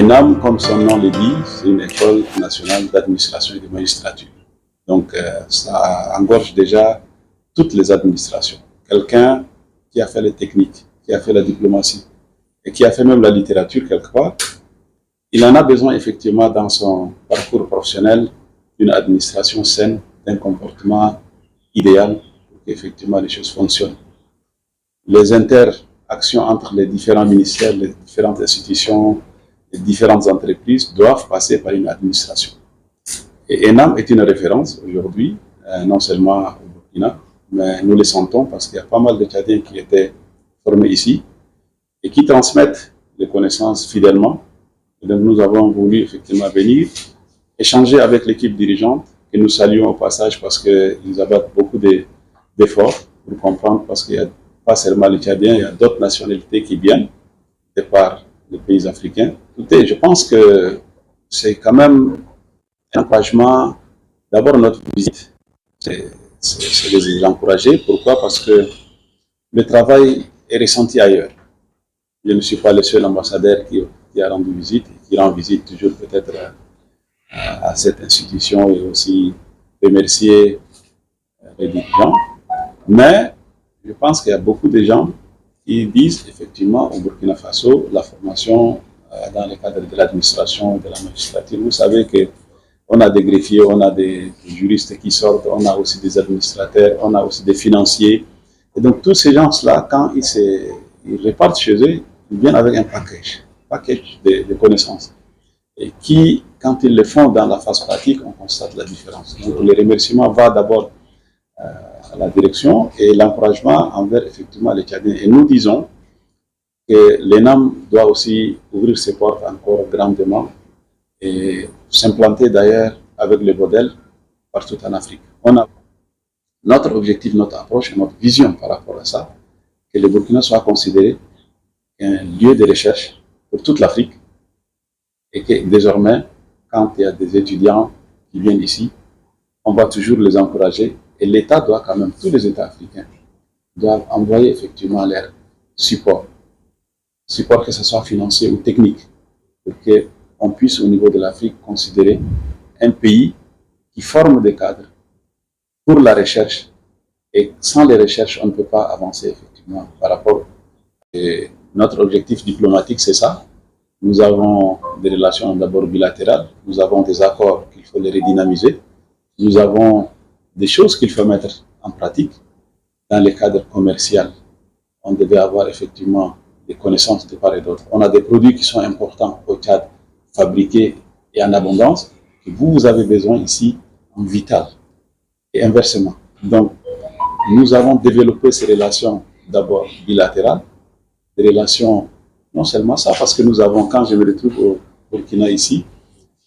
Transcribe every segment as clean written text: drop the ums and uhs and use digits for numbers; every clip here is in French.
L'ENAM, comme son nom le dit, c'est une école nationale d'administration et de magistrature. Donc, ça engorge déjà toutes les administrations. Quelqu'un qui a fait les techniques, qui a fait la diplomatie et qui a fait même la littérature quelque part, il en a besoin effectivement dans son parcours professionnel d'une administration saine, d'un comportement idéal pour qu'effectivement les choses fonctionnent. Les interactions entre les différents ministères, les différentes institutions, les différentes entreprises doivent passer par une administration. Et ENAM est une référence aujourd'hui, non seulement au Burkina, mais nous le sentons parce qu'il y a pas mal de Tchadiens qui étaient formés ici et qui transmettent les connaissances fidèlement. Et donc nous avons voulu effectivement venir échanger avec l'équipe dirigeante, que nous saluons au passage parce qu'ils abattent beaucoup d'efforts pour comprendre, parce qu'il n'y a pas seulement les Tchadiens, il y a d'autres nationalités qui viennent de par les pays africains. Écoutez, je pense que c'est quand même un encouragement. D'abord, notre visite, c'est de les encourager. Pourquoi? Parce que le travail est ressenti ailleurs. Je ne suis pas le seul ambassadeur qui a rendu visite et qui rend visite toujours peut-être à cette institution, et aussi remercier les dirigeants. Mais je pense qu'il y a beaucoup de gens qui disent effectivement au Burkina Faso la formation dans le cadre de l'administration, de la magistrature. Vous savez qu'on a des greffiers, on a des juristes qui sortent, on a aussi des administrateurs, on a aussi des financiers. Et donc tous ces gens-là, quand ils repartent chez eux, ils viennent avec un package de connaissances. Et qui, quand ils le font dans la phase pratique, on constate la différence. Donc le remerciement va d'abord à la direction et l'encouragement envers effectivement les Tchadiens. Et nous disons que l'ENAM doit aussi ouvrir ses portes encore grandement et s'implanter d'ailleurs avec le modèle partout en Afrique. On a notre objectif, notre approche et notre vision par rapport à ça, que le Burkina soit considéré un lieu de recherche pour toute l'Afrique, et que désormais, quand il y a des étudiants qui viennent ici, on va toujours les encourager, et l'État doit quand même, tous les États africains, doivent envoyer effectivement leur support que ce soit financier ou technique, pour qu'on puisse au niveau de l'Afrique considérer un pays qui forme des cadres pour la recherche, et sans les recherches, on ne peut pas avancer effectivement par rapport. Et notre objectif diplomatique, c'est ça. Nous avons des relations d'abord bilatérales, nous avons des accords qu'il faut les redynamiser, nous avons des choses qu'il faut mettre en pratique dans le cadre commercial. On devait avoir effectivement des connaissances de part et d'autre. On a des produits qui sont importants au Tchad, fabriqués et en abondance, que vous avez besoin ici en vital, et inversement. Donc, nous avons développé ces relations d'abord bilatérales, des relations. Non seulement ça, parce que nous avons, quand je me retrouve au Burkina ici,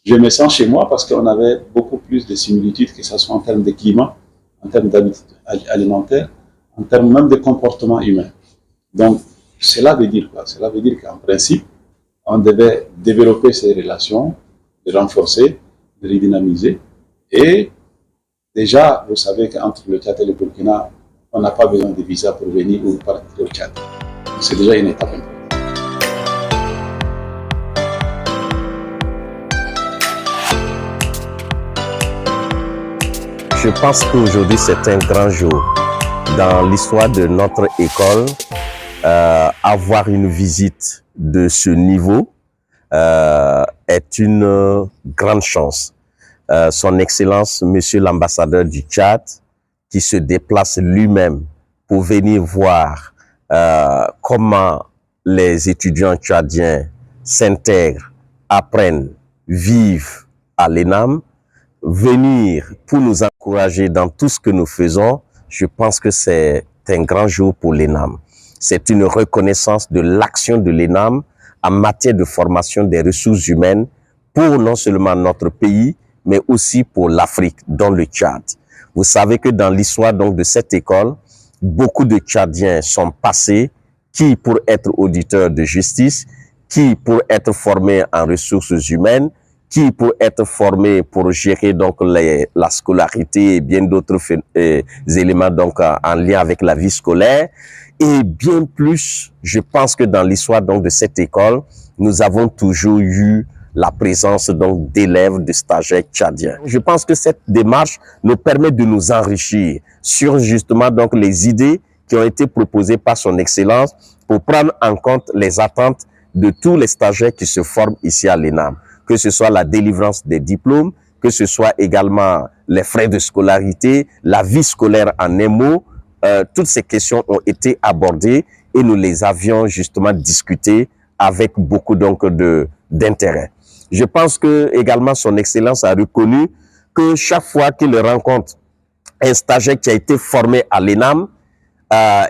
je me sens chez moi parce qu'on avait beaucoup plus de similitudes, que ce soit en termes de climat, en termes d'habitudes alimentaires, en termes même de comportement humain. Donc, cela veut dire quoi? Cela veut dire qu'en principe, on devait développer ces relations, les renforcer, les redynamiser. Et déjà, vous savez qu'entre le Tchad et le Burkina, on n'a pas besoin de visa pour venir ou partir au Tchad. C'est déjà une étape importante. Je pense qu'aujourd'hui, c'est un grand jour dans l'histoire de notre école. Avoir une visite de ce niveau est une grande chance. Son Excellence, Monsieur l'ambassadeur du Tchad, qui se déplace lui-même pour venir voir comment les étudiants tchadiens s'intègrent, apprennent, vivent à l'ENAM, venir pour nous encourager dans tout ce que nous faisons, je pense que c'est un grand jour pour l'ENAM. C'est une reconnaissance de l'action de l'ENAM en matière de formation des ressources humaines pour non seulement notre pays, mais aussi pour l'Afrique, dont le Tchad. Vous savez que dans l'histoire donc de cette école, beaucoup de Tchadiens sont passés, qui pour être auditeurs de justice, qui pour être formés en ressources humaines, qui pour être formés pour gérer donc la scolarité et bien d'autres éléments donc en lien avec la vie scolaire. Et bien plus, je pense que dans l'histoire donc de cette école, nous avons toujours eu la présence donc d'élèves, de stagiaires tchadiens. Je pense que cette démarche nous permet de nous enrichir sur justement donc les idées qui ont été proposées par son Excellence pour prendre en compte les attentes de tous les stagiaires qui se forment ici à l'ENAM, que ce soit la délivrance des diplômes, que ce soit également les frais de scolarité, la vie scolaire en un mot. Toutes ces questions ont été abordées et nous les avions justement discutées avec beaucoup donc d'intérêt. Je pense que également son Excellence a reconnu que chaque fois qu'il rencontre un stagiaire qui a été formé à l'ENAM,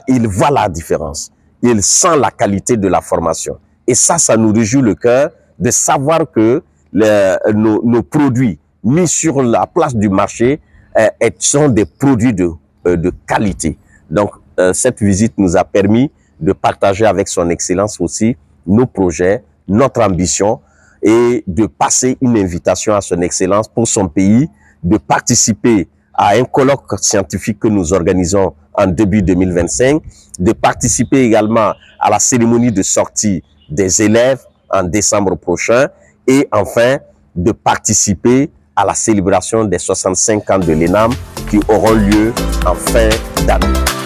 il voit la différence. Il sent la qualité de la formation. Et ça nous réjouit le cœur de savoir que nos produits mis sur la place du marché sont des produits de qualité. Donc, cette visite nous a permis de partager avec son Excellence aussi nos projets, notre ambition et de passer une invitation à son Excellence pour son pays, de participer à un colloque scientifique que nous organisons en début 2025, de participer également à la cérémonie de sortie des élèves en décembre prochain et enfin de participer à la célébration des 65 ans de l'ENAM qui auront lieu en fin d'année.